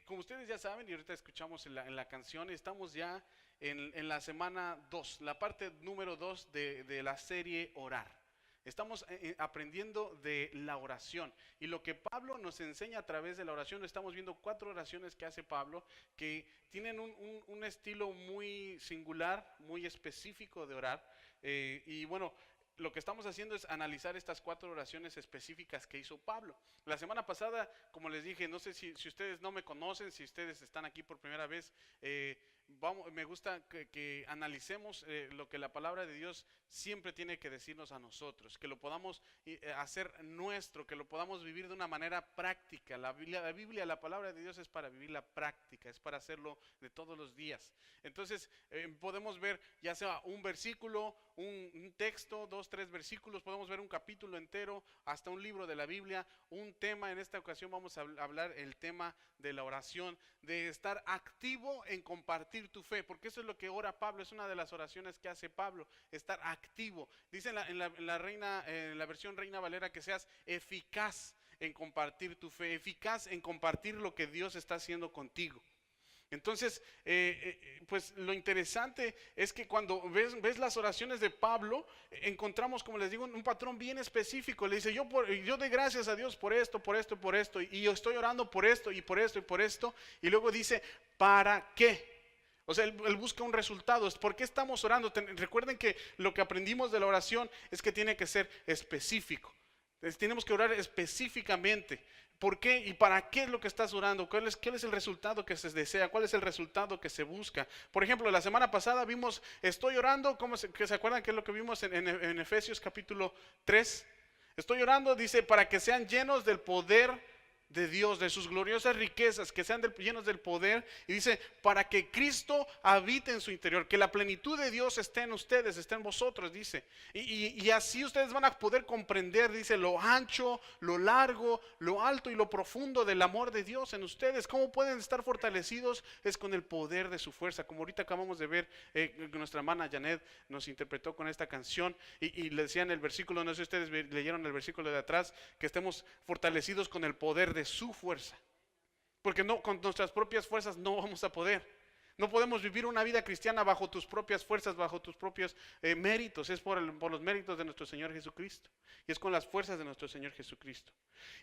Como ustedes ya saben, y ahorita escuchamos en la canción, estamos ya en la semana 2, la parte número 2 de la serie Orar. Estamos aprendiendo de la oración y lo que Pablo nos enseña a través de la oración. Estamos viendo 4 oraciones que hace Pablo que tienen un estilo muy singular, muy específico de orar. Y bueno, lo que estamos haciendo es analizar estas 4 oraciones específicas que hizo Pablo. La semana pasada, como les dije, no sé si ustedes no me conocen, si ustedes están aquí por primera vez, me gusta que analicemos lo que la palabra de Dios siempre tiene que decirnos a nosotros, que lo podamos hacer nuestro, que lo podamos vivir de una manera práctica. La Biblia, la palabra de Dios es para vivir la práctica, es para hacerlo de todos los días. Entonces podemos ver ya sea un versículo, un texto, 2, 3 versículos, podemos ver un capítulo entero, hasta un libro de la Biblia, un tema. En esta ocasión vamos a hablar el tema de la oración, de estar activo en compartir tu fe, porque eso es lo que ora Pablo, es una de las oraciones que hace Pablo, estar activo. Dice en la versión Reina Valera que seas eficaz en compartir tu fe, eficaz en compartir lo que Dios está haciendo contigo. Entonces, pues lo interesante es que cuando ves las oraciones de Pablo, encontramos, como les digo, un patrón bien específico. Le dice, yo doy gracias a Dios por esto, por esto, por esto, y yo estoy orando por esto, y por esto, y por esto, y luego dice, ¿para qué? O sea, él busca un resultado. ¿Por qué estamos orando? Recuerden que lo que aprendimos de la oración es que tiene que ser específico. Entonces, tenemos que orar específicamente. ¿Por qué y para qué es lo que estás orando? ¿Cuál es el resultado que se desea? ¿Cuál es el resultado que se busca? Por ejemplo, la semana pasada vimos, estoy orando, ¿se acuerdan qué es lo que vimos en Efesios capítulo 3? Estoy orando, dice, para que sean llenos del poder de Dios, de sus gloriosas riquezas, que sean llenos del poder. Y dice, para que Cristo habite en su interior, que la plenitud de Dios esté en ustedes, esté en vosotros, dice. Y así ustedes van a poder comprender, dice, lo ancho, lo largo, lo alto y lo profundo del amor de Dios en ustedes. ¿Cómo pueden estar fortalecidos? Es con el poder de su fuerza, como ahorita acabamos de ver, nuestra hermana Janet nos interpretó con esta canción, y le decían el versículo, no sé si ustedes leyeron el versículo de atrás, que estemos fortalecidos con el poder de su fuerza, porque no, con nuestras propias fuerzas no vamos a poder. No podemos vivir una vida cristiana bajo tus propias fuerzas, bajo tus propios méritos. Es por los méritos de nuestro Señor Jesucristo, y es con las fuerzas de nuestro Señor Jesucristo.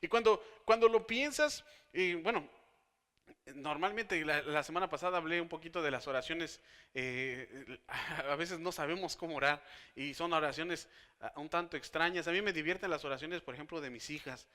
Y cuando lo piensas, bueno, normalmente la semana pasada hablé un poquito de las oraciones. A veces no sabemos cómo orar y son oraciones un tanto extrañas. A mí me divierten las oraciones, por ejemplo, de mis hijas.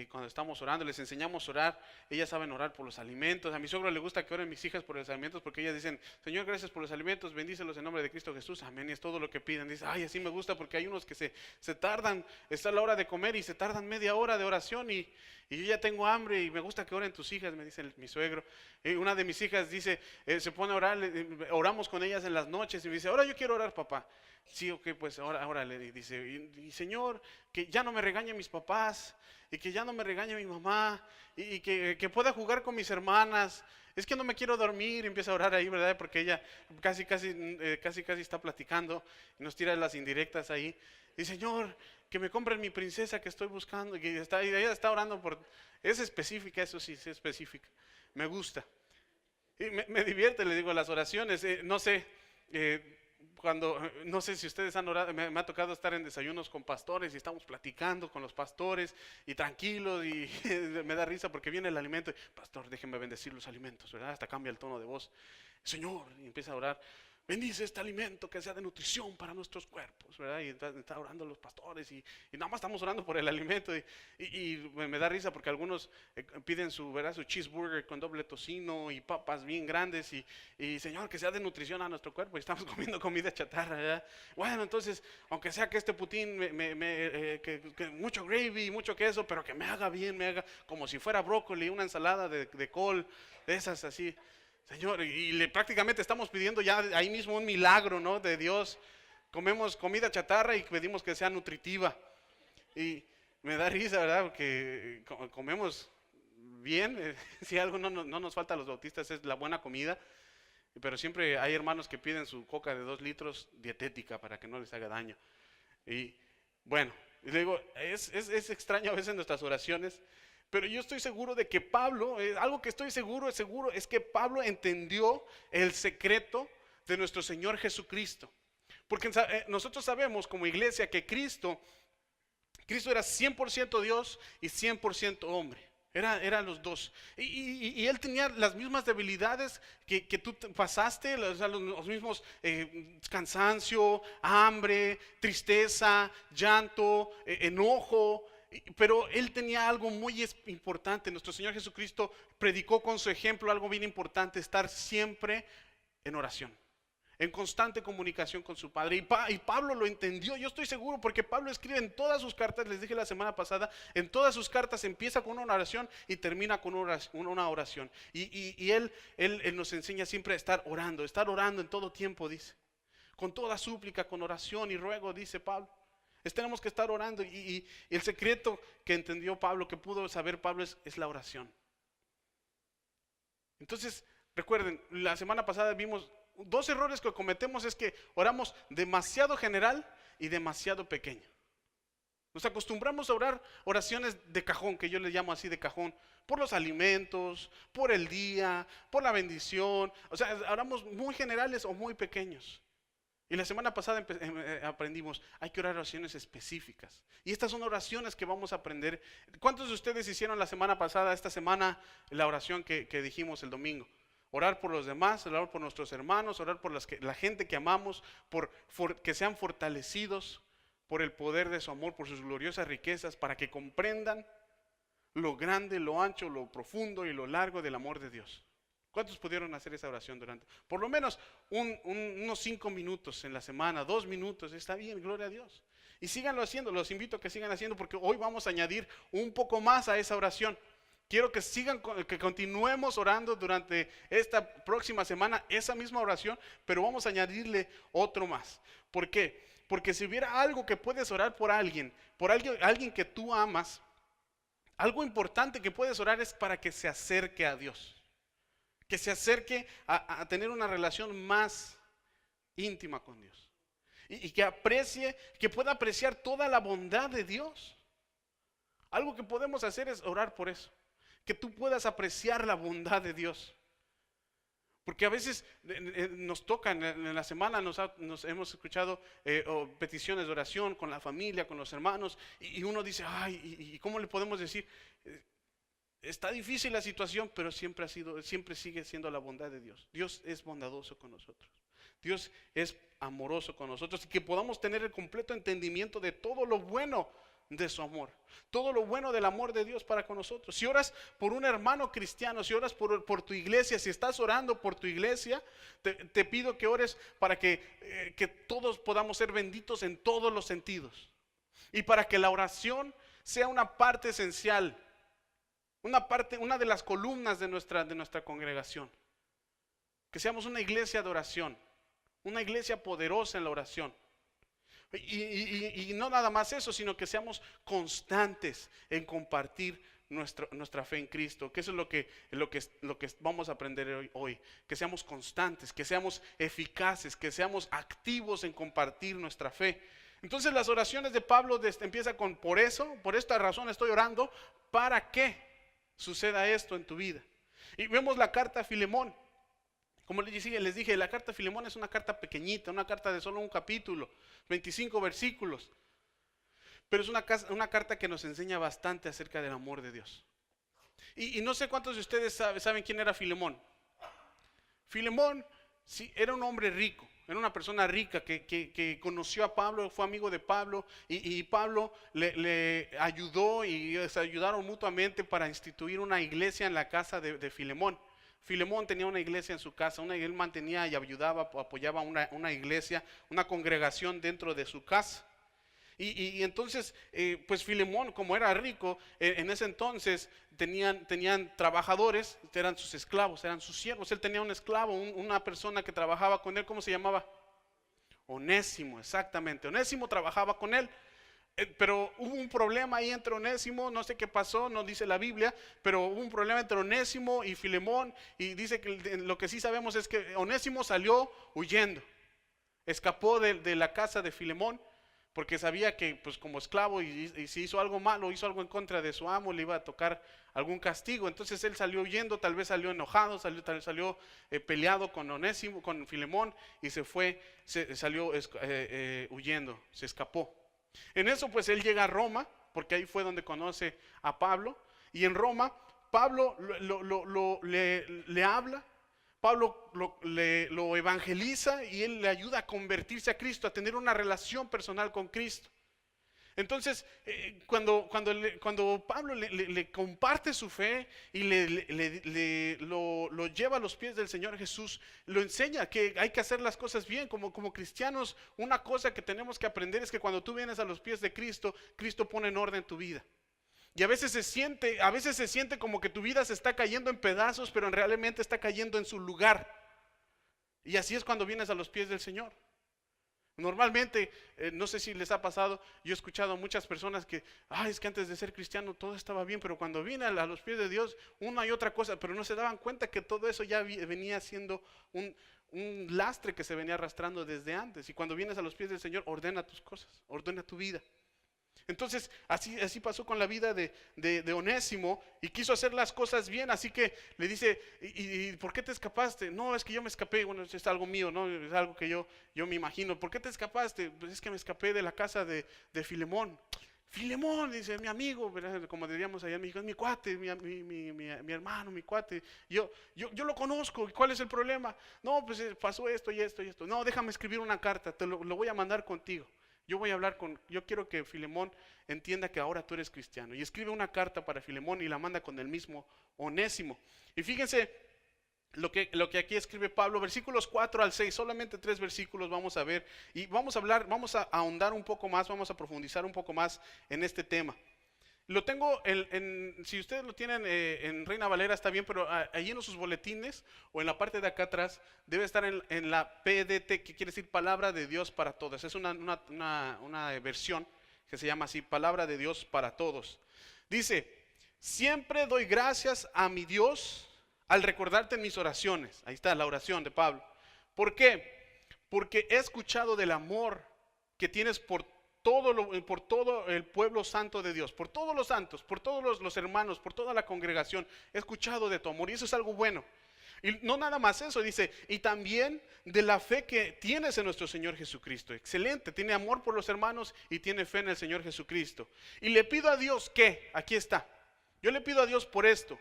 Cuando estamos orando, les enseñamos a orar. Ellas saben orar por los alimentos. A mi suegro le gusta que oren mis hijas por los alimentos, porque ellas dicen, Señor, gracias por los alimentos, bendícelos en nombre de Cristo Jesús, amén. Y es todo lo que piden. Dice, ay, así me gusta, porque hay unos que se tardan, está la hora de comer y se tardan media hora de oración, y yo ya tengo hambre y me gusta que oren tus hijas, me dice mi suegro. Una de mis hijas dice, se pone a orar, oramos con ellas en las noches, y me dice, ahora yo quiero orar, papá. Sí, ok, pues ahora le dice, y Señor, que ya no me regañen mis papás, y que ya no me regañe mi mamá, y que pueda jugar con mis hermanas. Es que no me quiero dormir. Y empieza a orar ahí, ¿verdad? Porque ella casi está platicando y nos tira las indirectas ahí. Y Señor, que me compren mi princesa que estoy buscando. Y ella está orando por... Es específica, eso sí, es específica. Me gusta. Y me divierte, le digo, las oraciones. No sé, no sé si ustedes han orado, me ha tocado estar en desayunos con pastores y estamos platicando con los pastores y tranquilos, y me da risa porque viene el alimento y, pastor, déjenme bendecir los alimentos, ¿verdad? Hasta cambia el tono de voz. Señor, y empieza a orar. Bendice este alimento que sea de nutrición para nuestros cuerpos, ¿verdad? Y está orando los pastores, y nada más estamos orando por el alimento, y me da risa porque algunos piden ¿verdad? Su cheeseburger con doble tocino y papas bien grandes, y Señor, que sea de nutrición a nuestro cuerpo, y estamos comiendo comida chatarra, ¿verdad? Bueno, entonces, aunque sea que este putín que mucho gravy, mucho queso, pero que me haga bien, me haga como si fuera brócoli, una ensalada de col, de esas así. Señor, prácticamente estamos pidiendo ya ahí mismo un milagro, ¿no? De Dios. Comemos comida chatarra y pedimos que sea nutritiva. Y me da risa, ¿verdad? Porque comemos bien. Si algo no nos falta a los bautistas es la buena comida. Pero siempre hay hermanos que piden su coca de 2 litros dietética para que no les haga daño. Y bueno, y le digo, es extraño a veces nuestras oraciones, Pero yo estoy seguro de que Pablo, algo que estoy seguro, es que Pablo entendió el secreto de nuestro Señor Jesucristo. Porque nosotros sabemos como iglesia que Cristo era 100% Dios y 100% hombre. Eran los dos. Y él tenía las mismas debilidades que tú pasaste, los mismos cansancio, hambre, tristeza, llanto, enojo. Pero él tenía algo muy importante. Nuestro Señor Jesucristo predicó con su ejemplo algo bien importante: estar siempre en oración, en constante comunicación con su Padre. Y Pablo lo entendió, yo estoy seguro, porque Pablo escribe en todas sus cartas, les dije la semana pasada, en todas sus cartas empieza con una oración y termina con una oración. Y él nos enseña siempre a estar orando en todo tiempo, dice. Con toda súplica, con oración y ruego, dice Pablo. Tenemos que estar orando, y el secreto que entendió Pablo, que pudo saber Pablo, es la oración. Entonces, recuerden, la semana pasada vimos dos errores que cometemos: es que oramos demasiado general y demasiado pequeño. Nos acostumbramos a orar oraciones de cajón, que yo les llamo así, de cajón, por los alimentos, por el día, por la bendición. O sea, oramos muy generales o muy pequeños. Y la semana pasada aprendimos, hay que orar oraciones específicas. Y estas son oraciones que vamos a aprender. ¿Cuántos de ustedes hicieron la semana pasada, esta semana, la oración que dijimos el domingo? Orar por los demás, orar por nuestros hermanos, orar por la gente que amamos, por que sean fortalecidos por el poder de su amor, por sus gloriosas riquezas, para que comprendan lo grande, lo ancho, lo profundo y lo largo del amor de Dios. ¿Cuántos pudieron hacer esa oración durante? Por lo menos unos 5 minutos en la semana, 2 minutos, está bien, gloria a Dios. Y síganlo haciendo, los invito a que sigan haciendo, porque hoy vamos a añadir un poco más a esa oración. Quiero que que continuemos orando durante esta próxima semana esa misma oración, pero vamos a añadirle otro más. ¿Por qué? Porque si hubiera algo que puedes orar por alguien que tú amas, algo importante que puedes orar es para que se acerque a Dios. Que se acerque a tener una relación más íntima con Dios. Y que pueda apreciar toda la bondad de Dios. Algo que podemos hacer es orar por eso. Que tú puedas apreciar la bondad de Dios. Porque a veces nos toca, en la semana nos hemos escuchado peticiones de oración con la familia, con los hermanos. Y uno dice, ay, ¿y cómo le podemos decir? Está difícil la situación, pero siempre sigue siendo la bondad de Dios. Dios es bondadoso con nosotros. Dios es amoroso con nosotros, y que podamos tener el completo entendimiento de todo lo bueno de su amor, todo lo bueno del amor de Dios para con nosotros. Si oras por un hermano cristiano, si oras por tu iglesia, si estás orando por tu iglesia, te pido que ores para que todos podamos ser benditos en todos los sentidos, y para que la oración sea una parte esencial, una de las columnas de nuestra congregación. Que seamos una iglesia de oración, una iglesia poderosa en la oración. Y no nada más eso, sino que seamos constantes en compartir nuestra fe en Cristo. Que eso es lo que vamos a aprender hoy. Que seamos constantes, que seamos eficaces, que seamos activos en compartir nuestra fe. Entonces las oraciones de Pablo empieza con: por esta razón estoy orando, para que suceda esto en tu vida. Y vemos la carta a Filemón. Como les dije, la carta a Filemón es una carta pequeñita, una carta de solo un capítulo, 25 versículos. Pero es una carta que nos enseña bastante acerca del amor de Dios. Y no sé cuántos de ustedes saben quién era Filemón. Filemón, sí, era un hombre rico, era una persona rica que conoció a Pablo, fue amigo de Pablo, y Pablo le ayudó, y se ayudaron mutuamente para instituir una iglesia en la casa de Filemón. Filemón tenía una iglesia en su casa, él mantenía y apoyaba una iglesia, una congregación dentro de su casa. Y entonces, pues Filemón, como era rico, en ese entonces tenían trabajadores, eran sus esclavos, eran sus siervos. Él tenía un esclavo, una persona que trabajaba con él. ¿Cómo se llamaba? Onésimo, exactamente. Onésimo trabajaba con él. Pero hubo un problema ahí entre Onésimo, no sé qué pasó, no dice la Biblia, pero hubo un problema entre Onésimo y Filemón, y dice que lo que sí sabemos es que Onésimo salió huyendo, escapó de la casa de Filemón, porque sabía que pues como esclavo y si hizo algo malo, hizo algo en contra de su amo, le iba a tocar algún castigo. Entonces él salió huyendo, tal vez salió enojado, salió peleado con Onésimo, con Filemón, y salió huyendo, se escapó. En eso pues él llega a Roma, porque ahí fue donde conoce a Pablo, y en Roma Pablo le habla. Pablo lo evangeliza y él le ayuda a convertirse a Cristo, a tener una relación personal con Cristo. Entonces, cuando Pablo le comparte su fe y lo lleva a los pies del Señor Jesús, lo enseña que hay que hacer las cosas bien. Como cristianos, una cosa que tenemos que aprender es que cuando tú vienes a los pies de Cristo, Cristo pone en orden tu vida. Y a veces se siente como que tu vida se está cayendo en pedazos, pero realmente está cayendo en su lugar. Y así es cuando vienes a los pies del Señor. Normalmente, no sé si les ha pasado, yo he escuchado a muchas personas que, es que antes de ser cristiano todo estaba bien, pero cuando vine a los pies de Dios, una y otra cosa, pero no se daban cuenta que todo eso ya venía siendo un lastre que se venía arrastrando desde antes. Y cuando vienes a los pies del Señor, ordena tus cosas, ordena tu vida. Entonces así pasó con la vida de Onésimo, y quiso hacer las cosas bien. Así que le dice, ¿y por qué te escapaste? No, es que yo me escapé. Bueno, es algo mío, ¿no? Es algo que yo me imagino. ¿Por qué te escapaste? Pues es que me escapé de la casa de Filemón. Filemón, dice, mi amigo, ¿verdad? Como diríamos allá en México, es mi cuate, mi hermano, mi cuate. Yo lo conozco. ¿Cuál es el problema? No, pues pasó esto y esto y esto. No, déjame escribir una carta, te lo voy a mandar contigo. Yo quiero que Filemón entienda que ahora tú eres cristiano. Y escribe una carta para Filemón y la manda con el mismo Onésimo. Y fíjense lo que aquí escribe Pablo, versículos 4 al 6, solamente 3 versículos vamos a ver. Y vamos a ahondar un poco más, vamos a profundizar un poco más en este tema. Lo tengo, si ustedes lo tienen en Reina Valera está bien, pero allí en sus boletines o en la parte de acá atrás debe estar en la PDT, que quiere decir Palabra de Dios para Todos. Es una versión que se llama así, Palabra de Dios para Todos. Dice, siempre doy gracias a mi Dios al recordarte en mis oraciones. Ahí está la oración de Pablo. ¿Por qué? Porque he escuchado del amor que tienes por todo el pueblo santo de Dios, por todos los santos, por todos los hermanos, por toda la congregación. He escuchado de tu amor y eso es algo bueno. Y no nada más eso, dice, y también de la fe que tienes en nuestro Señor Jesucristo. Excelente, tiene amor por los hermanos y tiene fe en el Señor Jesucristo. Y le pido a Dios que, aquí está, yo le pido a Dios por esto,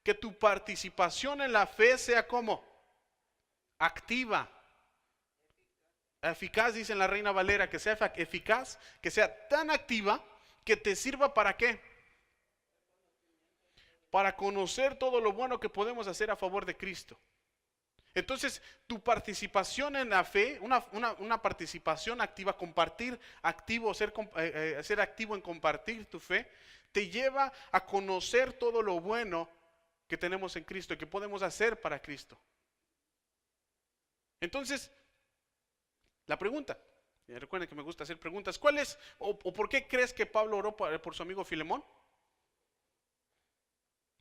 que tu participación en la fe sea como activa, eficaz, dice en la Reina Valera, que sea eficaz, que sea tan activa que te sirva para ¿qué? Para conocer todo lo bueno que podemos hacer a favor de Cristo. Entonces, tu participación en la fe, una participación activa, compartir activo, ser activo en compartir tu fe, te lleva a conocer todo lo bueno que tenemos en Cristo y que podemos hacer para Cristo. Entonces, la pregunta, recuerden que me gusta hacer preguntas, ¿cuál es o por qué crees que Pablo oró por su amigo Filemón?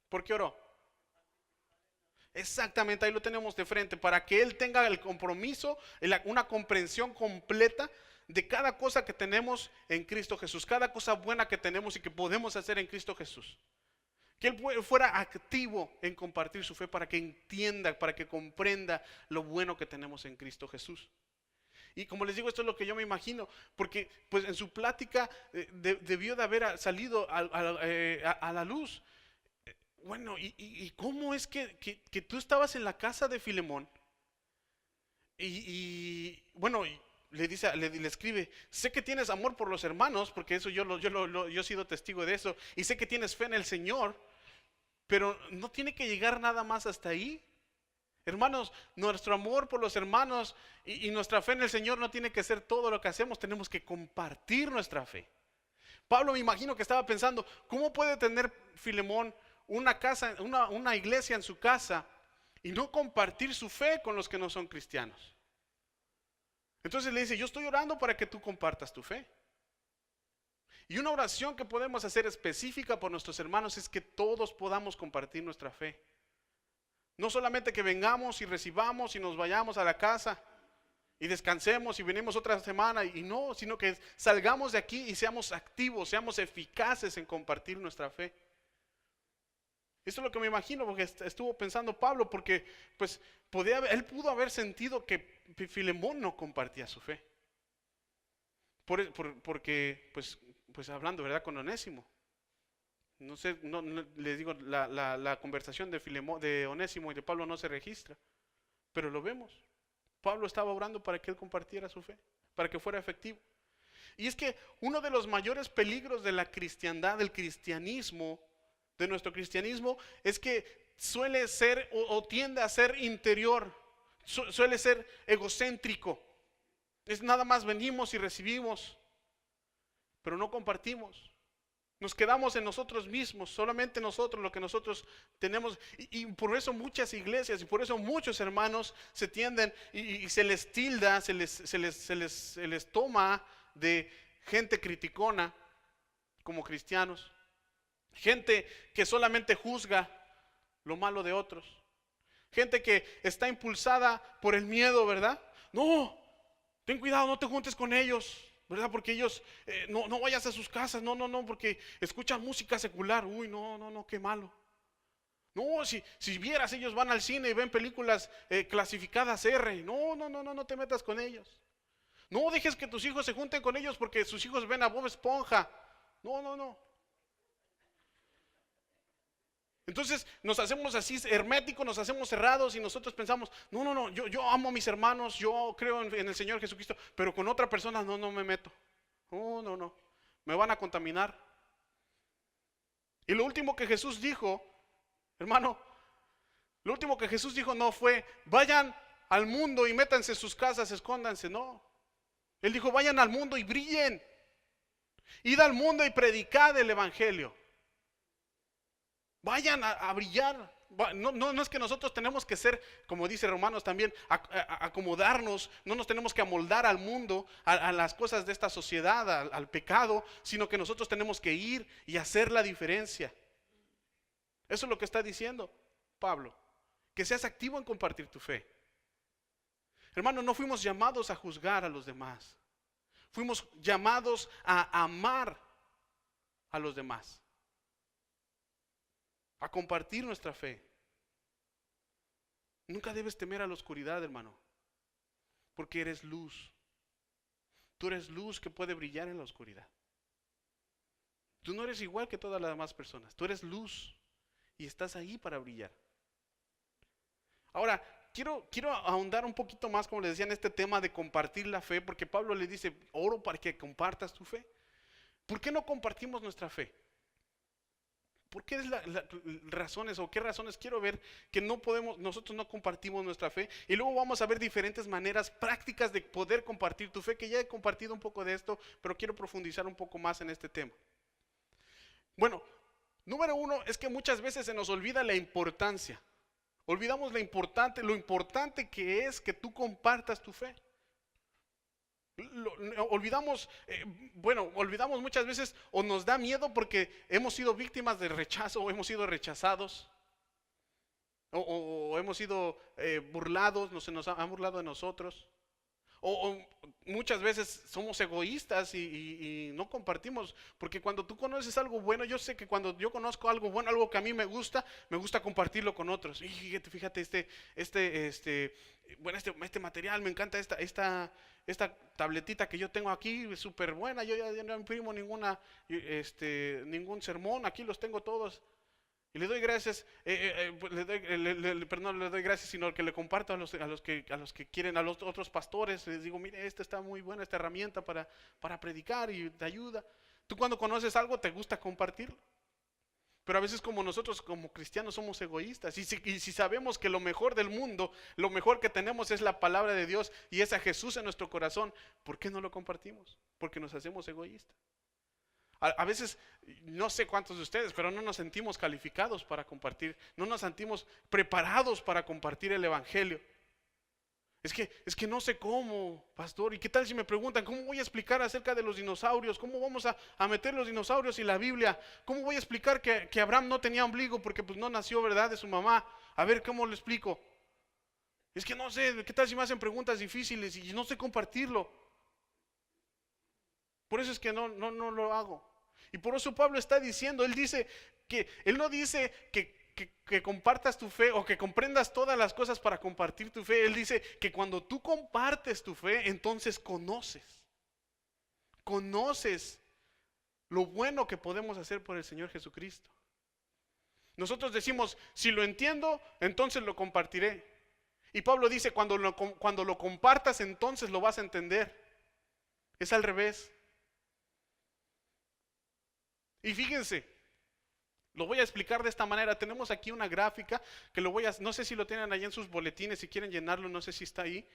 ¿Por qué oró? Exactamente, ahí lo tenemos de frente, para que él tenga el compromiso, una comprensión completa de cada cosa que tenemos en Cristo Jesús, cada cosa buena que tenemos y que podemos hacer en Cristo Jesús. Que él fuera activo en compartir su fe para que entienda, para que comprenda lo bueno que tenemos en Cristo Jesús. Y como les digo, esto es lo que yo me imagino, porque pues en su plática debió de haber salido a la luz. Bueno, ¿y cómo es que tú estabas en la casa de Filemón? Bueno, le escribe, sé que tienes amor por los hermanos, porque eso yo he sido testigo de eso, y sé que tienes fe en el Señor, pero no tiene que llegar nada más hasta ahí. Hermanos, nuestro amor por los hermanos y nuestra fe en el Señor no tiene que ser todo lo que hacemos, tenemos que compartir nuestra fe. Pablo me imagino que estaba pensando, ¿cómo puede tener Filemón una casa, una iglesia en su casa y no compartir su fe con los que no son cristianos? Entonces le dice, yo estoy orando para que tú compartas tu fe. Y una oración que podemos hacer específica por nuestros hermanos es que todos podamos compartir nuestra fe. No solamente que vengamos y recibamos y nos vayamos a la casa y descansemos y venimos otra semana, y no, sino que salgamos de aquí y seamos activos, seamos eficaces en compartir nuestra fe. Esto es lo que me imagino, porque estuvo pensando Pablo, porque pues él pudo haber sentido que Filemón no compartía su fe. Porque pues hablando, ¿verdad?, con Onésimo. No sé, les digo, la conversación de Onésimo y de Pablo no se registra, pero lo vemos. Pablo estaba orando para que él compartiera su fe, para que fuera efectivo. Y es que uno de los mayores peligros de la cristiandad, del cristianismo, de nuestro cristianismo, es que suele ser o tiende a ser interior, suele ser egocéntrico. Es nada más venimos y recibimos, pero no compartimos. Nos quedamos en nosotros mismos, solamente nosotros, lo que nosotros tenemos. Y por eso muchas iglesias y por eso muchos hermanos se tienden y se les tilda, se les toma de gente criticona como cristianos. Gente que solamente juzga lo malo de otros. Gente que está impulsada por el miedo, ¿verdad? No, ten cuidado, no te juntes con ellos, ¿verdad? Porque ellos, no vayas a sus casas, no, porque escuchan música secular. Uy, no, qué malo. No, si vieras, ellos van al cine y ven películas clasificadas R. No te metas con ellos. No dejes que tus hijos se junten con ellos porque sus hijos ven a Bob Esponja. No. Entonces nos hacemos así herméticos, nos hacemos cerrados y nosotros pensamos, no, yo amo a mis hermanos, yo creo en el Señor Jesucristo, pero con otra persona no me meto. No, me van a contaminar. Y lo último que Jesús dijo, hermano, lo último que Jesús dijo no fue, vayan al mundo y métanse en sus casas, escóndanse, no. Él dijo, vayan al mundo y brillen. Id al mundo y predicad el evangelio. Vayan a brillar. No es que nosotros tenemos que ser, como dice Romanos también, acomodarnos, no nos tenemos que amoldar al mundo, a las cosas de esta sociedad, al pecado, sino que nosotros tenemos que ir y hacer la diferencia. Eso es lo que está diciendo Pablo, que seas activo en compartir tu fe. Hermano, no fuimos llamados a juzgar a los demás, fuimos llamados a amar a los demás, a compartir nuestra fe. Nunca debes temer a la oscuridad, hermano, porque eres luz. Tú eres luz que puede brillar en la oscuridad. Tú no eres igual que todas las demás personas. Tú eres luz y estás ahí para brillar. Ahora, quiero ahondar un poquito más, como les decía, en este tema de compartir la fe, porque Pablo le dice, oro para que compartas tu fe. ¿Por qué no compartimos nuestra fe? ¿Por qué razones o qué razones quiero ver que nosotros no compartimos nuestra fe? Y luego vamos a ver diferentes maneras prácticas de poder compartir tu fe, que ya he compartido un poco de esto, pero quiero profundizar un poco más en este tema. Bueno, número uno es que muchas veces se nos olvida la importancia. Olvidamos lo importante que es que tú compartas tu fe. Olvidamos muchas veces o nos da miedo porque hemos sido víctimas de rechazo o hemos sido rechazados o hemos sido burlados, se nos han burlado de nosotros o muchas veces somos egoístas y no compartimos, porque cuando tú conoces algo bueno, yo sé que cuando yo conozco algo bueno, algo que a mí me gusta compartirlo con otros. Y fíjate este material, me encanta esta tabletita que yo tengo aquí, es súper buena, yo ya no imprimo ningún sermón, aquí los tengo todos. Y le doy gracias, no le doy gracias, sino que le comparto a los que quieren, a los otros pastores, les digo, mire, esta está muy buena, esta herramienta para predicar y te ayuda. Tú cuando conoces algo te gusta compartirlo. Pero a veces como nosotros como cristianos somos egoístas y si sabemos que lo mejor del mundo, lo mejor que tenemos es la palabra de Dios y es a Jesús en nuestro corazón, ¿por qué no lo compartimos? Porque nos hacemos egoístas. A veces, no sé cuántos de ustedes, pero no nos sentimos calificados para compartir, no nos sentimos preparados para compartir el evangelio. Es que no sé cómo, pastor, y qué tal si me preguntan, ¿cómo voy a explicar acerca de los dinosaurios? ¿Cómo vamos a meter los dinosaurios y la Biblia? ¿Cómo voy a explicar que Abraham no tenía ombligo porque pues no nació, ¿verdad?, de su mamá? A ver, ¿cómo lo explico? Es que no sé, ¿qué tal si me hacen preguntas difíciles y no sé compartirlo? Por eso es que no lo hago. Y por eso Pablo está diciendo, él no dice que compartas tu fe o que comprendas todas las cosas para compartir tu fe. Él dice que cuando tú compartes tu fe, entonces conoces lo bueno que podemos hacer por el Señor Jesucristo. Nosotros decimos, si lo entiendo, entonces lo compartiré. Y Pablo dice, cuando lo compartas, entonces lo vas a entender. Es al revés. Y fíjense, lo voy a explicar de esta manera. Tenemos aquí una gráfica que no sé si lo tienen ahí en sus boletines, si quieren llenarlo, no sé si está ahí.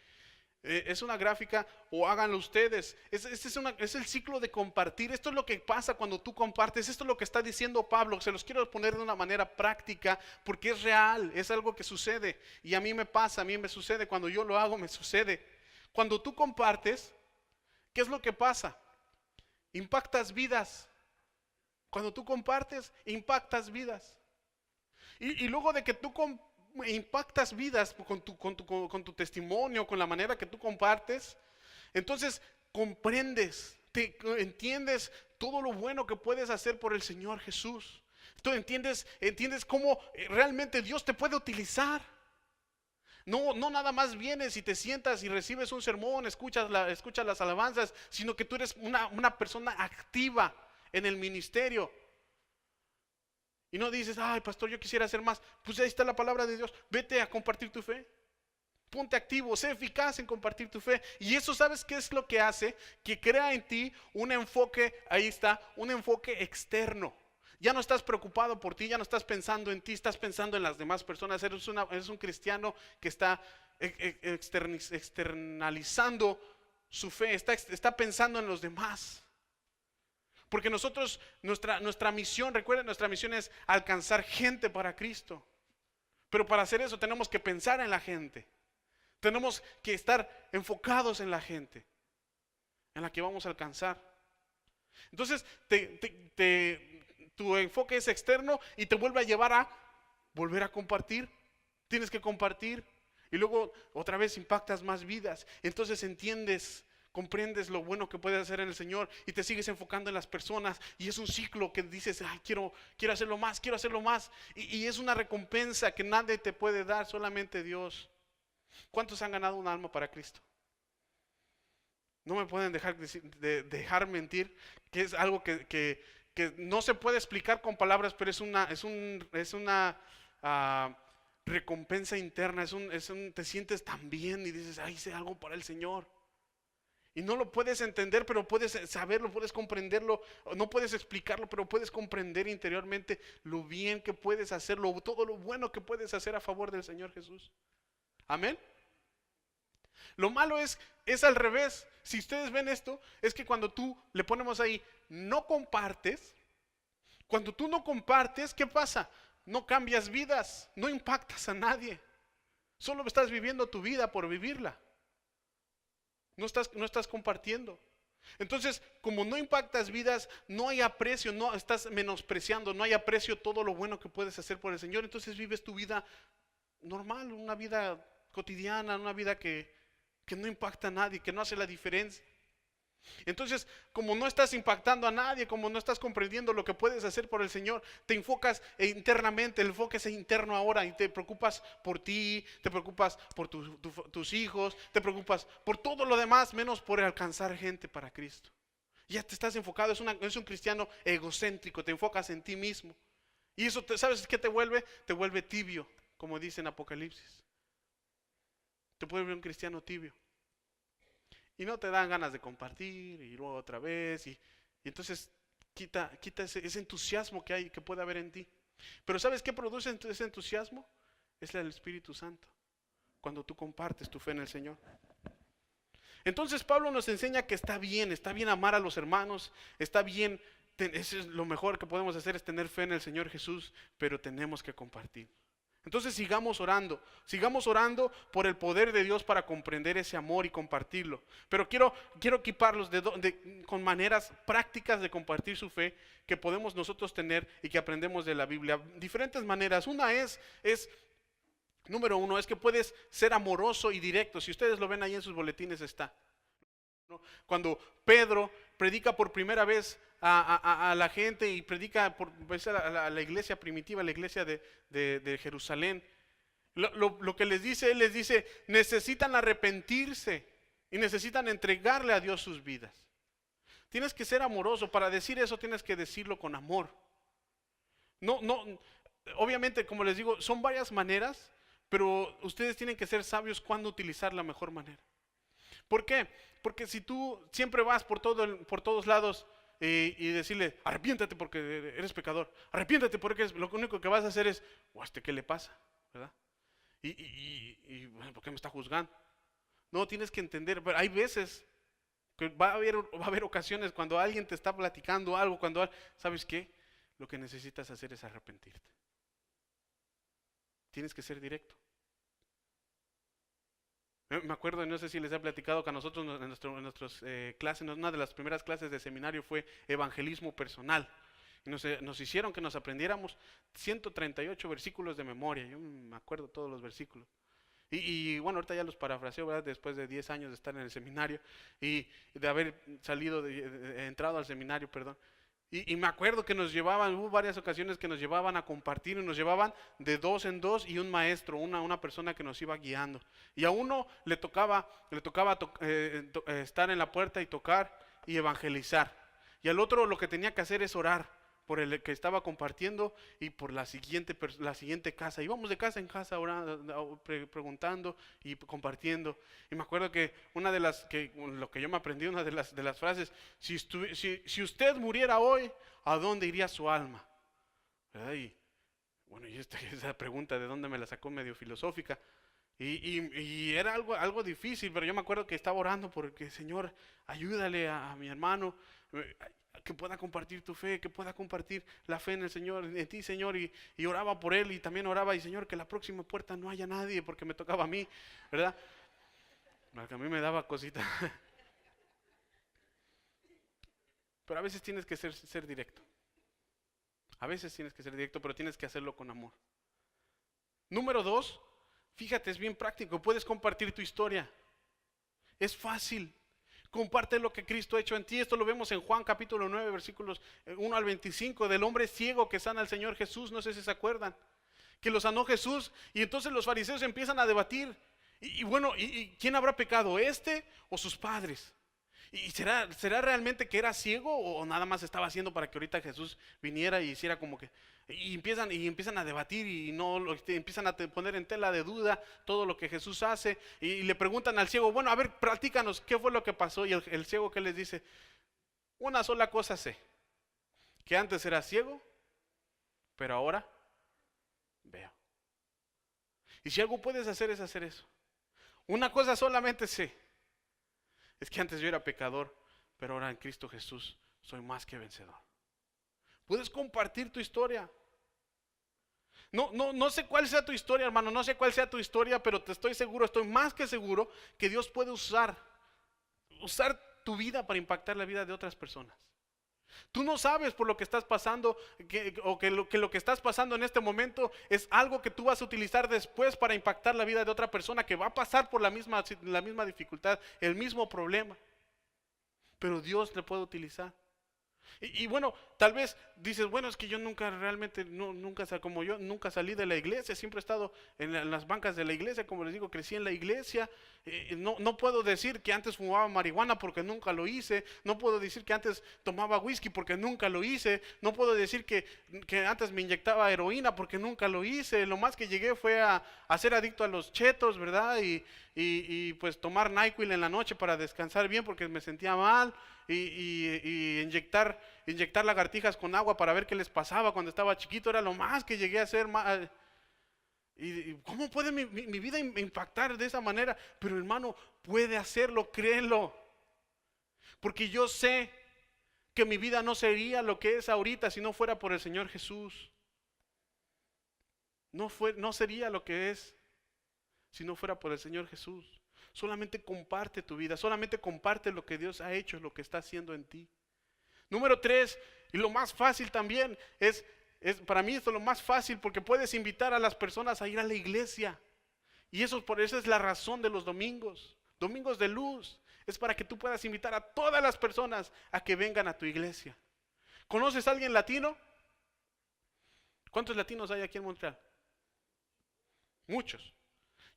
Es una gráfica, o háganlo ustedes. Es el ciclo de compartir. Esto es lo que pasa cuando tú compartes. Esto es lo que está diciendo Pablo. Se los quiero poner de una manera práctica porque es real, es algo que sucede. Y a mí me pasa, a mí me sucede. Cuando yo lo hago, me sucede. Cuando tú compartes, ¿qué es lo que pasa? Impactas vidas. Cuando tú compartes, impactas vidas. Y luego de que tú impactas vidas con tu testimonio, con la manera que tú compartes, entonces comprendes, entiendes todo lo bueno que puedes hacer por el Señor Jesús. Tú entiendes cómo realmente Dios te puede utilizar. No nada más vienes y te sientas y recibes un sermón, escuchas las alabanzas, sino que tú eres una persona activa en el ministerio. Y no dices, ay pastor, yo quisiera hacer más. Pues ahí está la palabra de Dios. Vete a compartir tu fe. Ponte activo, sé eficaz en compartir tu fe. Y eso, ¿sabes qué es lo que hace? Que crea en ti un enfoque, ahí está, un enfoque externo. Ya no estás preocupado por ti, ya no estás pensando en ti, estás pensando en las demás personas. Eres un cristiano que está externalizando su fe, está pensando en los demás. Porque nosotros, nuestra misión, recuerden, nuestra misión es alcanzar gente para Cristo. Pero para hacer eso tenemos que pensar en la gente. Tenemos que estar enfocados en la gente, en la que vamos a alcanzar. Entonces, tu enfoque es externo y te vuelve a llevar a volver a compartir. Tienes que compartir y luego otra vez impactas más vidas. Entonces comprendes lo bueno que puedes hacer en el Señor y te sigues enfocando en las personas, y es un ciclo que dices, ay, quiero hacerlo más, y es una recompensa que nadie te puede dar, solamente Dios. ¿Cuántos han ganado un alma para Cristo? No me pueden dejar mentir, que es algo que no se puede explicar con palabras, pero es una recompensa interna, te sientes tan bien y dices, ay, hice algo para el Señor. Y no lo puedes entender, pero puedes saberlo, puedes comprenderlo. No puedes explicarlo, pero puedes comprender interiormente lo bien que puedes hacerlo, todo lo bueno que puedes hacer a favor del Señor Jesús. Amén. Lo malo es al revés. Si ustedes ven esto, es que cuando tú le ponemos ahí, no compartes. Cuando tú no compartes, ¿qué pasa? No cambias vidas, no impactas a nadie. Solo estás viviendo tu vida por vivirla. No estás compartiendo. Entonces, como no impactas vidas, no hay aprecio, no estás menospreciando, no hay aprecio todo lo bueno que puedes hacer por el Señor. Entonces vives tu vida normal, una vida cotidiana, una vida que no impacta a nadie, que no hace la diferencia. Entonces, como no estás impactando a nadie, como no estás comprendiendo lo que puedes hacer por el Señor, te enfocas internamente, el enfoque es interno ahora, y te preocupas por ti, te preocupas por tus hijos, te preocupas por todo lo demás, menos por alcanzar gente para Cristo. Ya te estás enfocado, es un cristiano egocéntrico, te enfocas en ti mismo. Y eso, ¿sabes qué te vuelve? Te vuelve tibio, como dice en Apocalipsis. Te vuelve un cristiano tibio. Y no te dan ganas de compartir, y luego otra vez, y entonces quita ese entusiasmo que puede haber en ti. Pero ¿sabes qué produce ese entusiasmo? Es el Espíritu Santo, cuando tú compartes tu fe en el Señor. Entonces Pablo nos enseña que está bien amar a los hermanos, está bien, eso es lo mejor que podemos hacer, es tener fe en el Señor Jesús, pero tenemos que compartir. Entonces sigamos orando por el poder de Dios para comprender ese amor y compartirlo. Pero quiero equiparlos con maneras prácticas de compartir su fe que podemos nosotros tener y que aprendemos de la Biblia. Diferentes maneras. Una es Número uno es que puedes ser amoroso y directo. Si ustedes lo ven ahí en sus boletines está, ¿no? Cuando Pedro predica por primera vez a la gente y predica por pues, a la iglesia primitiva, la iglesia de Jerusalén, lo que les dice, él les dice, necesitan arrepentirse y necesitan entregarle a Dios sus vidas. Tienes que ser amoroso. Para decir eso tienes que decirlo con amor. No, obviamente, como les digo, son varias maneras, pero ustedes tienen que ser sabios cuándo utilizar la mejor manera. ¿Por qué? Porque si tú siempre vas por todos lados y decirle, arrepiéntate porque eres pecador, arrepiéntate porque lo único que vas a hacer es, ¿qué le pasa? ¿Verdad? Bueno, ¿por qué me está juzgando? No, tienes que entender, pero hay veces que va a haber ocasiones cuando alguien te está platicando algo, ¿sabes qué? Lo que necesitas hacer es arrepentirte. Tienes que ser directo. Me acuerdo, no sé si les he platicado que a nosotros en nuestras clases, una de las primeras clases de seminario fue evangelismo personal. Y nos hicieron que nos aprendiéramos 138 versículos de memoria. Yo me acuerdo todos los versículos. Y bueno, ahorita ya los parafraseo, ¿verdad? Después de 10 años de estar en el seminario y de haber entrado al seminario, perdón. Y me acuerdo que nos llevaban, hubo varias ocasiones que nos llevaban a compartir y nos llevaban de 2 en 2 y un maestro, una persona que nos iba guiando. Y a uno le tocaba estar en la puerta y tocar y evangelizar. Y al otro lo que tenía que hacer es orar por el que estaba compartiendo y por la siguiente casa. Íbamos de casa en casa orando, preguntando y compartiendo. Y me acuerdo que lo que yo me aprendí, una de las frases, si usted muriera hoy, ¿a dónde iría su alma? ¿Verdad? Y bueno, esa pregunta de dónde me la sacó medio filosófica. Y era algo difícil, pero yo me acuerdo que estaba orando porque, Señor, ayúdale a mi hermano, que pueda compartir tu fe, que pueda compartir la fe en el Señor, en ti, Señor, y oraba por él y también oraba, y Señor, que la próxima puerta no haya nadie porque me tocaba a mí, ¿verdad? Porque a mí me daba cosita. Pero a veces tienes que ser directo. A veces tienes que ser directo, pero tienes que hacerlo con amor. Número 2, fíjate, es bien práctico, puedes compartir tu historia. Es fácil. Comparte lo que Cristo ha hecho en ti. Esto lo vemos en Juan capítulo 9, versículos 1 al 25, del hombre ciego que sana al Señor Jesús. No sé si se acuerdan, que lo sanó Jesús, y entonces los fariseos empiezan a debatir. Y bueno, ¿quién habrá pecado, este o sus padres? ¿Y será realmente que era ciego o nada más estaba haciendo para que ahorita Jesús viniera y hiciera como que... Y empiezan a debatir y empiezan a poner en tela de duda todo lo que Jesús hace, y le preguntan al ciego, bueno, a ver, platícanos, ¿qué fue lo que pasó? Y el ciego, ¿qué les dice? Una sola cosa sé, que antes era ciego, pero ahora veo. Y si algo puedes hacer es hacer eso. Una cosa solamente sé, es que antes yo era pecador, pero ahora en Cristo Jesús soy más que vencedor. Puedes compartir tu historia. No sé cuál sea tu historia, hermano, no sé cuál sea tu historia, pero estoy más que seguro que Dios puede usar tu vida para impactar la vida de otras personas. Tú no sabes por lo que estás pasando, que lo que estás pasando en este momento es algo que tú vas a utilizar después para impactar la vida de otra persona que va a pasar por la misma dificultad, el mismo problema. Pero Dios le puede utilizar. Y bueno, tal vez dices, bueno, es que yo nunca salí de la iglesia, siempre he estado en las bancas de la iglesia, como les digo, crecí en la iglesia. No puedo decir que antes fumaba marihuana porque nunca lo hice, no puedo decir que antes tomaba whisky porque nunca lo hice, no puedo decir que antes me inyectaba heroína porque nunca lo hice. Lo más que llegué fue a ser adicto a los chetos, ¿verdad? Y pues tomar NyQuil en la noche para descansar bien porque me sentía mal. Y inyectar lagartijas con agua para ver qué les pasaba cuando estaba chiquito. Era lo más que llegué a hacer. ¿Y cómo puede mi vida impactar de esa manera? Pero hermano, puede hacerlo, créelo. Porque yo sé que mi vida no sería lo que es ahorita si no fuera por el Señor Jesús. No sería lo que es si no fuera por el Señor Jesús. Solamente comparte tu vida, solamente comparte lo que Dios ha hecho, lo que está haciendo en ti. Número 3, y lo más fácil también, para mí esto es lo más fácil, porque puedes invitar a las personas a ir a la iglesia. Y por eso es la razón de los domingos, domingos de luz. Es para que tú puedas invitar a todas las personas a que vengan a tu iglesia. ¿Conoces a alguien latino? ¿Cuántos latinos hay aquí en Montreal? Muchos.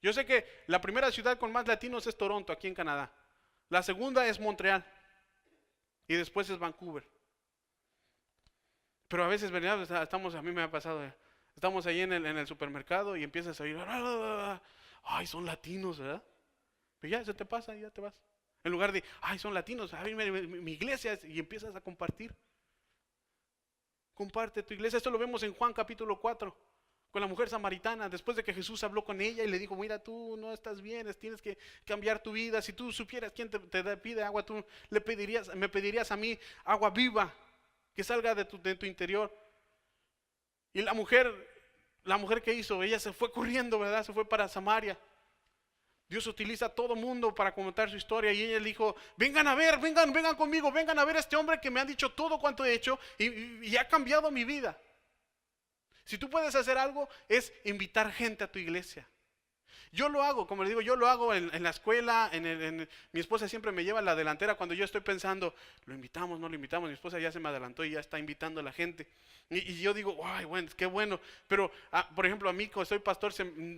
Yo sé que la primera ciudad con más latinos es Toronto, aquí en Canadá. La segunda es Montreal. Y después es Vancouver. Pero a veces, ¿verdad? A mí me ha pasado, estamos ahí en el supermercado y empiezas a oír, ay, son latinos, ¿verdad? Pero ya se te pasa y ya te vas. En lugar de, ay, son latinos, ay, mi iglesia, y empiezas a compartir. Comparte tu iglesia. Esto lo vemos en Juan capítulo 4, con la mujer samaritana, después de que Jesús habló con ella y le dijo, mira, tú no estás bien, tienes que cambiar tu vida. Si tú supieras quién te pide agua, tú me pedirías a mí agua viva, que salga de tu interior. Y la mujer que hizo, ella se fue corriendo, ¿verdad? Se fue para Samaria. Dios utiliza a todo mundo para contar su historia, y ella le dijo, vengan a ver, vengan conmigo, vengan a ver a este hombre que me ha dicho todo cuanto he hecho y ha cambiado mi vida. Si tú puedes hacer algo, es invitar gente a tu iglesia. Yo lo hago, como les digo, yo lo hago en la escuela, mi esposa siempre me lleva a la delantera cuando yo estoy pensando, lo invitamos, no lo invitamos. Mi esposa ya se me adelantó y ya está invitando a la gente. Y yo digo, ay, bueno, qué bueno. Pero, por ejemplo, a mí, como soy pastor,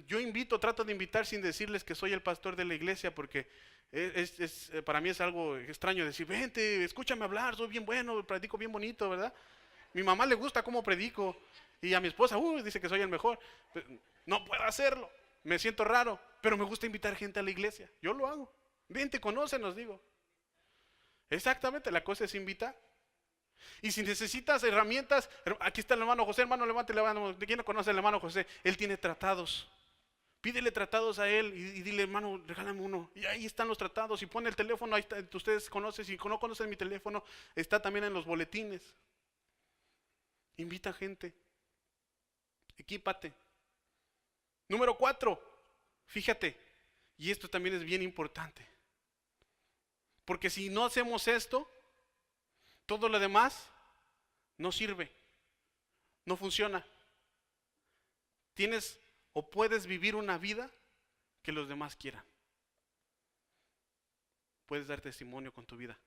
yo trato de invitar sin decirles que soy el pastor de la iglesia, porque para mí es algo extraño decir, vente, escúchame hablar, soy bien bueno, predico bien bonito, ¿verdad? Mi mamá le gusta cómo predico, y a mi esposa, dice que soy el mejor. No puedo hacerlo. Me siento raro, pero me gusta invitar gente a la iglesia. Yo lo hago. Vente, conócenos, digo. Exactamente, la cosa es invitar. Y si necesitas herramientas, aquí está el hermano José. Hermano, levante la mano. ¿Quién no conoce al hermano José? Él tiene tratados. Pídele tratados a él y dile, hermano, regálame uno. Y ahí están los tratados. Y pone el teléfono, ahí está, ustedes conocen. Si no conocen mi teléfono, está también en los boletines. Invita gente. Equípate. Número 4, fíjate, y esto también es bien importante, porque si no hacemos esto, todo lo demás no sirve, no funciona. Tienes o puedes vivir una vida que los demás quieran. Puedes dar testimonio con tu vida.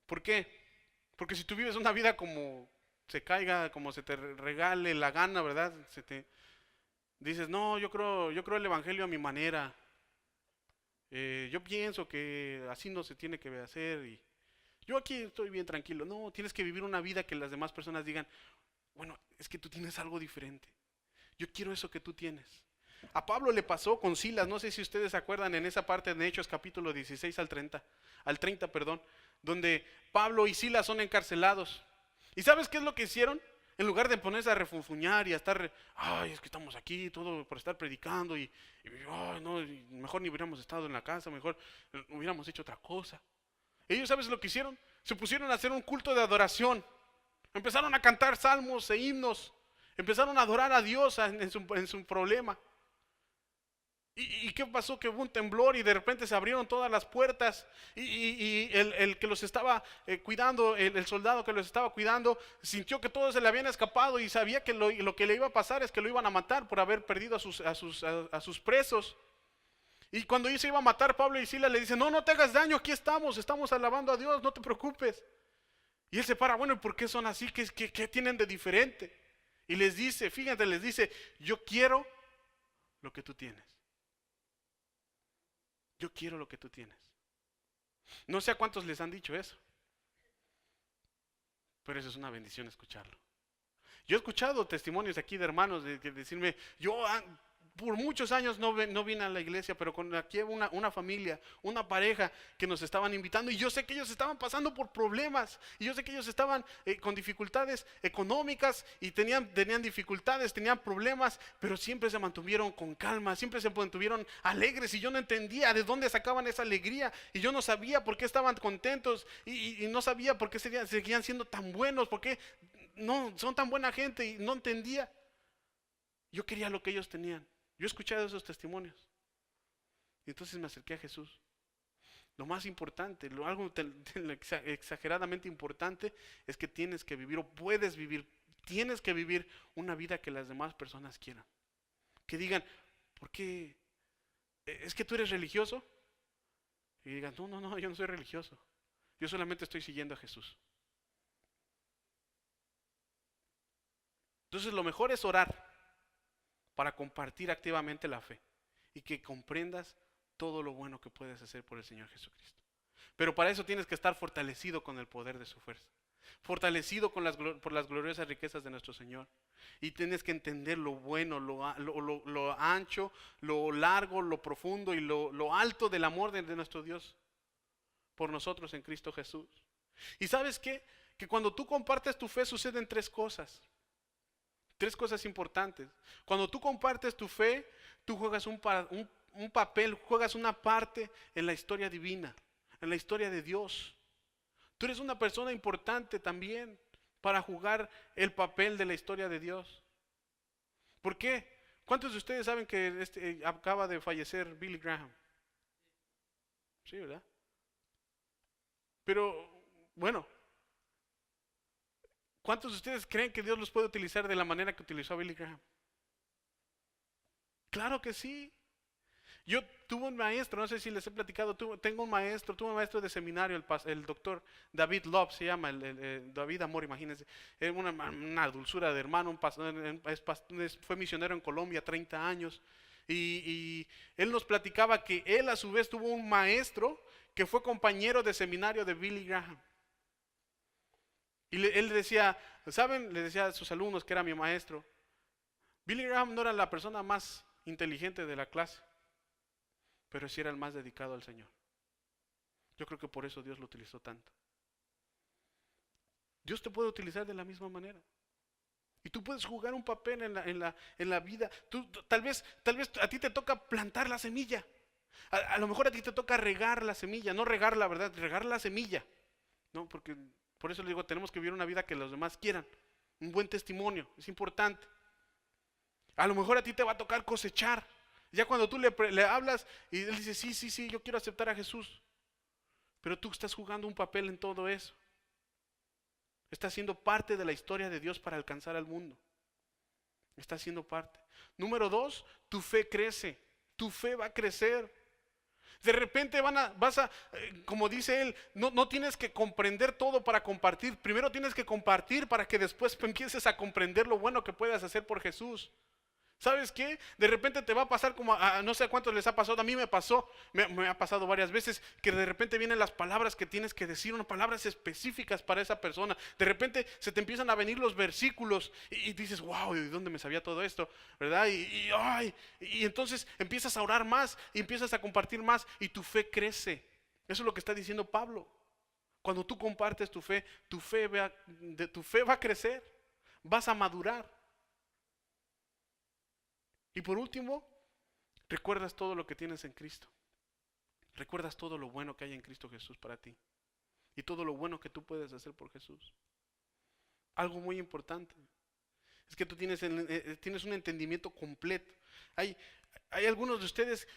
¿Por qué? Porque si tú vives una vida como se caiga, como se te regale la gana, ¿verdad? Dices, no, yo creo el evangelio a mi manera. Yo pienso que así no se tiene que hacer y yo aquí estoy bien tranquilo. No, tienes que vivir una vida que las demás personas digan, bueno, es que tú tienes algo diferente. Yo quiero eso que tú tienes. A Pablo le pasó con Silas, no sé si ustedes se acuerdan en esa parte de Hechos capítulo 16 al 30, donde Pablo y Silas son encarcelados. ¿Y sabes qué es lo que hicieron? En lugar de ponerse a refunfuñar y a estar, ay, es que estamos aquí, todo por estar predicando ay, no, mejor ni hubiéramos estado en la casa, mejor hubiéramos hecho otra cosa. Ellos, ¿sabes lo que hicieron? Se pusieron a hacer un culto de adoración. Empezaron a cantar salmos e himnos. Empezaron a adorar a Dios en su problema. ¿Y qué pasó? Que hubo un temblor y de repente se abrieron todas las puertas y el que los estaba cuidando, el soldado que los estaba cuidando, sintió que todos se le habían escapado y sabía que lo que le iba a pasar es que lo iban a matar por haber perdido a sus presos. Y cuando se iba a matar, Pablo y Silas le dicen, no te hagas daño, aquí estamos alabando a Dios, no te preocupes. Y él se para, bueno, ¿y por qué son así? ¿Qué tienen de diferente? Y les dice, fíjate, yo quiero lo que tú tienes. Yo quiero lo que tú tienes. No sé a cuántos les han dicho eso, pero eso es una bendición escucharlo. Yo he escuchado testimonios aquí de hermanos de decirme, yo por muchos años no vine a la iglesia, pero aquí una familia, una pareja que nos estaban invitando, y yo sé que ellos estaban pasando por problemas, y yo sé que ellos estaban con dificultades económicas, y tenían dificultades, tenían problemas, pero siempre se mantuvieron con calma, siempre se mantuvieron alegres, y yo no entendía de dónde sacaban esa alegría, y yo no sabía por qué estaban contentos, y no sabía por qué seguían siendo tan buenos, por qué no son tan buena gente, y no entendía. Yo quería lo que ellos tenían. Yo he escuchado esos testimonios. Y entonces me acerqué a Jesús. Lo más importante, algo exageradamente importante, es que tienes que vivir, o puedes vivir, tienes que vivir una vida que las demás personas quieran. Que digan, ¿por qué? ¿Es que tú eres religioso? Y digan, no, no, no, yo no soy religioso. Yo solamente estoy siguiendo a Jesús. Entonces lo mejor es orar para compartir activamente la fe y que comprendas todo lo bueno que puedes hacer por el Señor Jesucristo. Pero para eso tienes que estar fortalecido con el poder de su fuerza, fortalecido por las gloriosas riquezas de nuestro Señor. Y tienes que entender lo bueno, lo ancho, lo largo, lo profundo y lo alto del amor de nuestro Dios por nosotros en Cristo Jesús. ¿Y sabes qué? Que cuando tú compartes tu fe suceden tres cosas. Tres cosas importantes. Cuando tú compartes tu fe, tú juegas un papel, juegas una parte en la historia divina, en la historia de Dios. Tú eres una persona importante también para jugar el papel de la historia de Dios. ¿Por qué? ¿Cuántos de ustedes saben que acaba de fallecer Billy Graham? Sí, ¿verdad? Pero, bueno, ¿cuántos de ustedes creen que Dios los puede utilizar de la manera que utilizó a Billy Graham? Claro que sí. Yo tuve un maestro, no sé si les he platicado, tuve un maestro de seminario, el doctor David Love se llama, David Amor, imagínense. Es una dulzura de hermano, fue misionero en Colombia 30 años. Y él nos platicaba que él a su vez tuvo un maestro que fue compañero de seminario de Billy Graham. Y él decía, ¿saben? Le decía a sus alumnos que era mi maestro. Billy Graham no era la persona más inteligente de la clase, pero sí era el más dedicado al Señor. Yo creo que por eso Dios lo utilizó tanto. Dios te puede utilizar de la misma manera. Y tú puedes jugar un papel en la vida. Tal vez a ti te toca plantar la semilla. A lo mejor a ti te toca regar la semilla, no regar la verdad, regar la semilla. No, porque por eso le digo, tenemos que vivir una vida que los demás quieran. Un buen testimonio, es importante. A lo mejor a ti te va a tocar cosechar. Ya cuando tú le hablas y él dice, sí, yo quiero aceptar a Jesús. Pero tú estás jugando un papel en todo eso. Estás siendo parte de la historia de Dios para alcanzar al mundo. Estás siendo parte. Número 2, tu fe crece. Tu fe va a crecer. De repente como dice él, no tienes que comprender todo para compartir. Primero tienes que compartir para que después empieces a comprender lo bueno que puedas hacer por Jesús. ¿Sabes qué? De repente te va a pasar como no sé a cuántos les ha pasado, a mí me pasó, me ha pasado varias veces, que de repente vienen las palabras que tienes que decir, unas palabras específicas para esa persona. De repente se te empiezan a venir los versículos y dices, wow, ¿de dónde me sabía todo esto? ¿Verdad? Y entonces empiezas a orar más y empiezas a compartir más y tu fe crece. Eso es lo que está diciendo Pablo. Cuando tú compartes tu fe va a crecer, vas a madurar. Y por último, recuerdas todo lo que tienes en Cristo. Recuerdas todo lo bueno que hay en Cristo Jesús para ti. Y todo lo bueno que tú puedes hacer por Jesús. Algo muy importante es que tú tienes un entendimiento completo. Hay algunos de ustedes,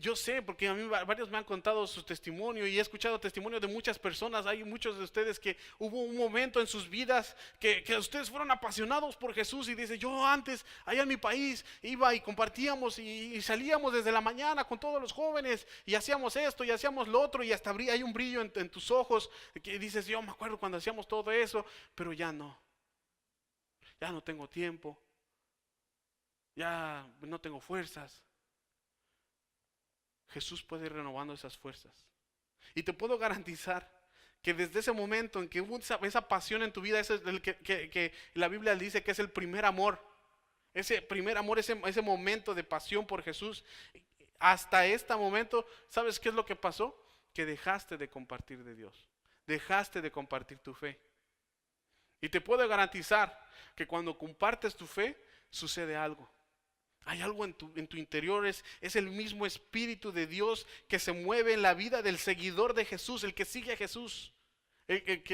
yo sé, porque a mí varios me han contado su testimonio y he escuchado testimonio de muchas personas. Hay muchos de ustedes que hubo un momento en sus vidas que ustedes fueron apasionados por Jesús y dicen, yo antes, allá en mi país, iba y compartíamos y salíamos desde la mañana con todos los jóvenes y hacíamos esto y hacíamos lo otro y hasta hay un brillo en tus ojos que dices, yo me acuerdo cuando hacíamos todo eso, pero ya no tengo tiempo. Ya no tengo fuerzas. Jesús puede ir renovando esas fuerzas. Y te puedo garantizar que desde ese momento en que hubo esa pasión en tu vida, ese es el que la Biblia dice que es el primer amor. Ese primer amor, ese momento de pasión por Jesús. Hasta este momento, ¿sabes qué es lo que pasó? Que dejaste de compartir de Dios. Dejaste de compartir tu fe. Y te puedo garantizar que cuando compartes tu fe, sucede algo. Hay algo en tu interior, es el mismo Espíritu de Dios que se mueve en la vida del seguidor de Jesús, el que sigue a Jesús.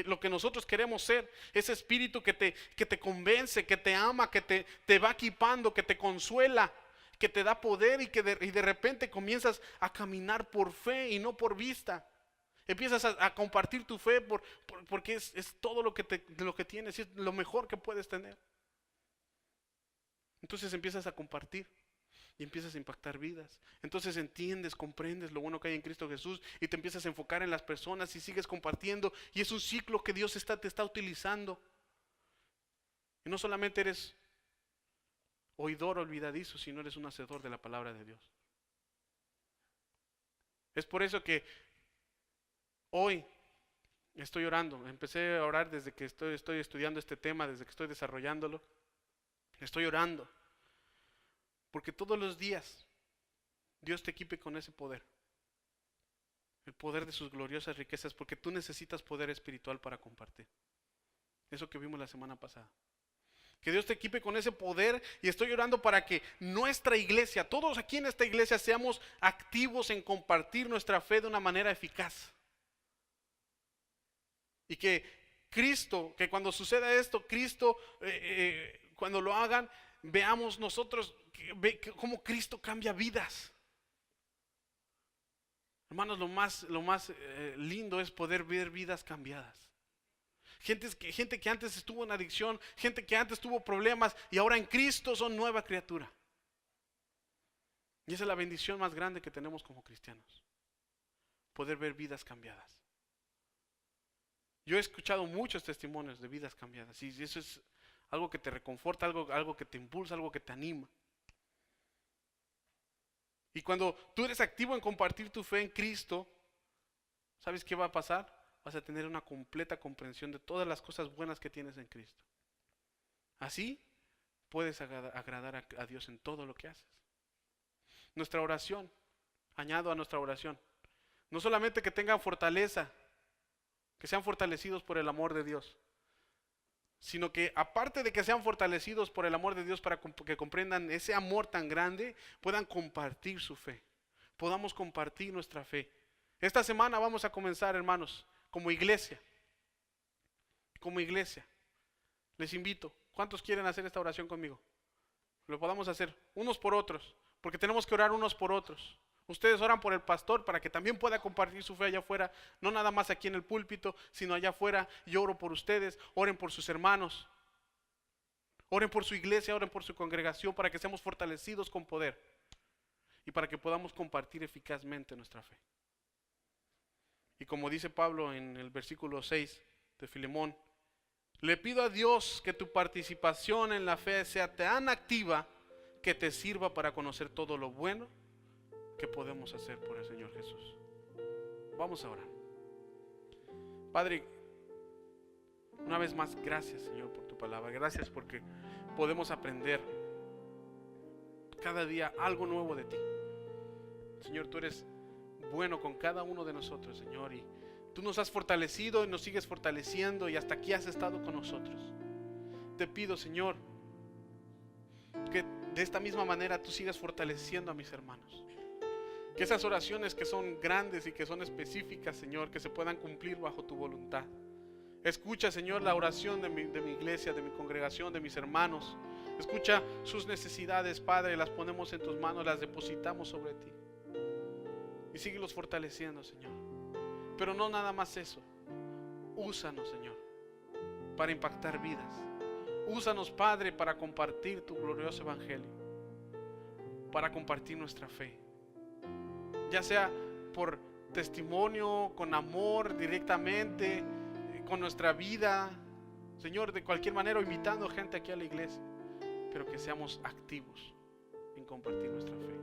Lo que nosotros queremos ser, ese Espíritu que te convence, que te ama, que te va equipando, que te consuela, que te da poder y de repente comienzas a caminar por fe y no por vista. Empiezas a compartir tu fe porque es todo lo que tienes, es lo mejor que puedes tener. Entonces empiezas a compartir. y empiezas a impactar vidas. Entonces entiendes, comprendes lo bueno que hay en Cristo Jesús y te empiezas a enfocar en las personas y sigues compartiendo, y es un ciclo que Dios te está utilizando. Y no solamente eres oidor olvidadizo, sino eres un hacedor de la palabra de Dios. Es por eso que hoy estoy orando. Empecé a orar desde que estoy estudiando este tema, desde que estoy desarrollándolo. Estoy orando porque todos los días Dios te equipe con ese poder, el poder de sus gloriosas riquezas, porque tú necesitas poder espiritual para compartir. Eso que vimos la semana pasada. Que Dios te equipe con ese poder, y estoy orando para que nuestra iglesia, todos aquí en esta iglesia, seamos activos en compartir nuestra fe de una manera eficaz. Y que Cristo, que cuando suceda esto, Cristo, cuando lo hagan, veamos nosotros cómo Cristo cambia vidas. Hermanos, lo más lindo es poder ver vidas cambiadas. Gente que antes estuvo en adicción, gente que antes tuvo problemas y ahora en Cristo son nueva criatura. Y esa es la bendición más grande que tenemos como cristianos, poder ver vidas cambiadas. Yo he escuchado muchos testimonios de vidas cambiadas, y eso es algo que te reconforta, algo que te impulsa, algo que te anima. Y cuando tú eres activo en compartir tu fe en Cristo, ¿sabes qué va a pasar? Vas a tener una completa comprensión de todas las cosas buenas que tienes en Cristo. Así puedes agradar a Dios en todo lo que haces. Nuestra oración, añado a nuestra oración, no solamente que tengan fortaleza, que sean fortalecidos por el amor de Dios, sino que aparte de que sean fortalecidos por el amor de Dios, para que comprendan ese amor tan grande, puedan compartir su fe, podamos compartir nuestra fe. Esta semana vamos a comenzar, hermanos, como iglesia, les invito. ¿Cuántos quieren hacer esta oración conmigo? Lo podamos hacer unos por otros, porque tenemos que orar unos por otros. Ustedes oran por el pastor para que también pueda compartir su fe allá afuera, no nada más aquí en el púlpito, sino allá afuera. Yo oro por ustedes, oren por sus hermanos, oren por su iglesia, oren por su congregación, para que seamos fortalecidos con poder y para que podamos compartir eficazmente nuestra fe. Y como dice Pablo en el versículo 6 de Filemón, le pido a Dios que tu participación en la fe sea tan activa que te sirva para conocer todo lo bueno que podemos hacer por el Señor Jesús. Vamos a orar. Padre, una vez más, gracias, Señor, por tu palabra. Gracias porque podemos aprender cada día algo nuevo de ti. Señor, tú eres bueno con cada uno de nosotros, Señor, y tú nos has fortalecido y nos sigues fortaleciendo, y hasta aquí has estado con nosotros. Te pido, Señor, que de esta misma manera tú sigas fortaleciendo a mis hermanos. Que esas oraciones que son grandes y que son específicas, Señor, que se puedan cumplir bajo tu voluntad. Escucha, Señor, la oración de mi iglesia, de mi congregación, de mis hermanos. Escucha sus necesidades, Padre, las ponemos en tus manos, las depositamos sobre ti. Y síguelos fortaleciendo, Señor. Pero no nada más eso. Úsanos, Señor, para impactar vidas. Úsanos, Padre, para compartir tu glorioso evangelio, para compartir nuestra fe, ya sea por testimonio, con amor, directamente, con nuestra vida, Señor, de cualquier manera, invitando gente aquí a la iglesia, pero que seamos activos en compartir nuestra fe.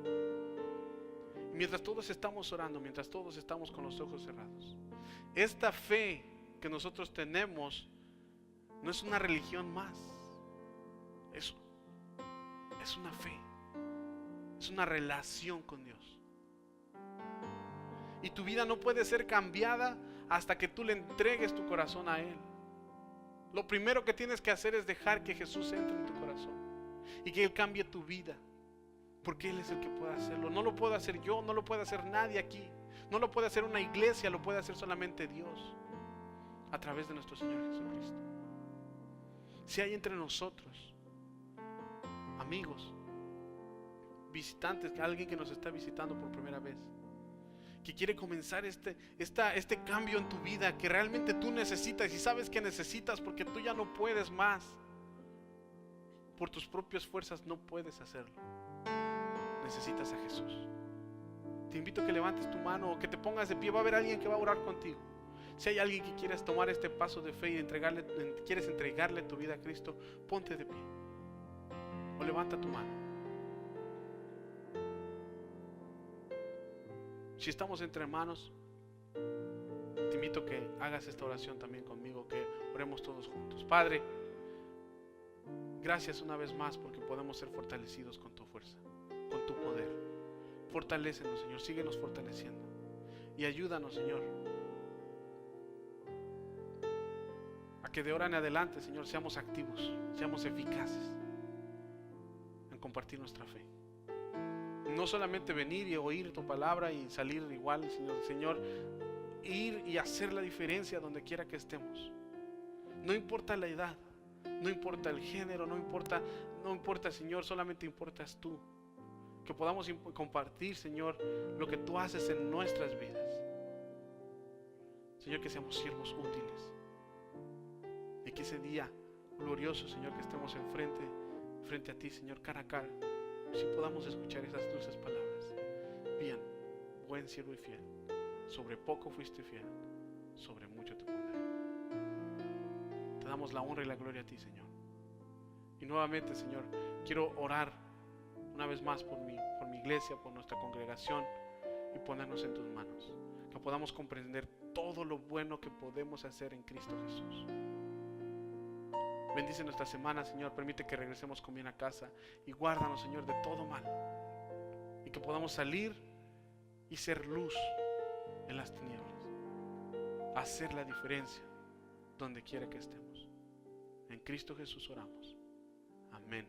Mientras todos estamos orando, mientras todos estamos con los ojos cerrados, esta fe que nosotros tenemos no es una religión más, es una fe, es una relación con Dios. Y tu vida no puede ser cambiada hasta que tú le entregues tu corazón a Él. Lo primero que tienes que hacer es dejar que Jesús entre en tu corazón y que Él cambie tu vida, porque Él es el que puede hacerlo. No lo puedo hacer yo, no lo puede hacer nadie aquí, no lo puede hacer una iglesia, lo puede hacer solamente Dios a través de nuestro Señor Jesucristo. Si hay entre nosotros amigos, visitantes, alguien que nos está visitando por primera vez, que quiere comenzar este cambio en tu vida, que realmente tú necesitas y sabes que necesitas porque tú ya no puedes más, por tus propias fuerzas no puedes hacerlo, necesitas a Jesús. Te invito a que levantes tu mano o que te pongas de pie. Va a haber alguien que va a orar contigo. Si hay alguien que quieres tomar este paso de fe y quieres entregarle tu vida a Cristo, ponte de pie o levanta tu mano. Si estamos entre hermanos, te invito a que hagas esta oración también conmigo, que oremos todos juntos. Padre, gracias una vez más porque podemos ser fortalecidos con tu fuerza, con tu poder. Fortalécenos, Señor, síguenos fortaleciendo y ayúdanos, Señor, a que de ahora en adelante, Señor, seamos activos, seamos eficaces en compartir nuestra fe. No solamente venir y oír tu palabra y salir igual, Señor, ir y hacer la diferencia donde quiera que estemos. No importa la edad, no importa el género, no importa, Señor, solamente importas tú. Que podamos compartir, Señor, lo que tú haces en nuestras vidas. Señor, que seamos siervos útiles. Y que ese día glorioso, Señor, que estemos frente a ti, Señor, cara a cara, si podamos escuchar esas dulces palabras. Bien, buen siervo y fiel. Sobre poco fuiste fiel, sobre mucho te pondré. Te damos la honra y la gloria a ti, Señor. Y nuevamente, Señor, quiero orar una vez más por mi iglesia, por nuestra congregación, y ponernos en tus manos. Que podamos comprender todo lo bueno que podemos hacer en Cristo Jesús. Bendice nuestra semana, Señor. Permite que regresemos con bien a casa. Y guárdanos, Señor, de todo mal. Y que podamos salir y ser luz en las tinieblas. Hacer la diferencia donde quiera que estemos. En Cristo Jesús oramos. Amén.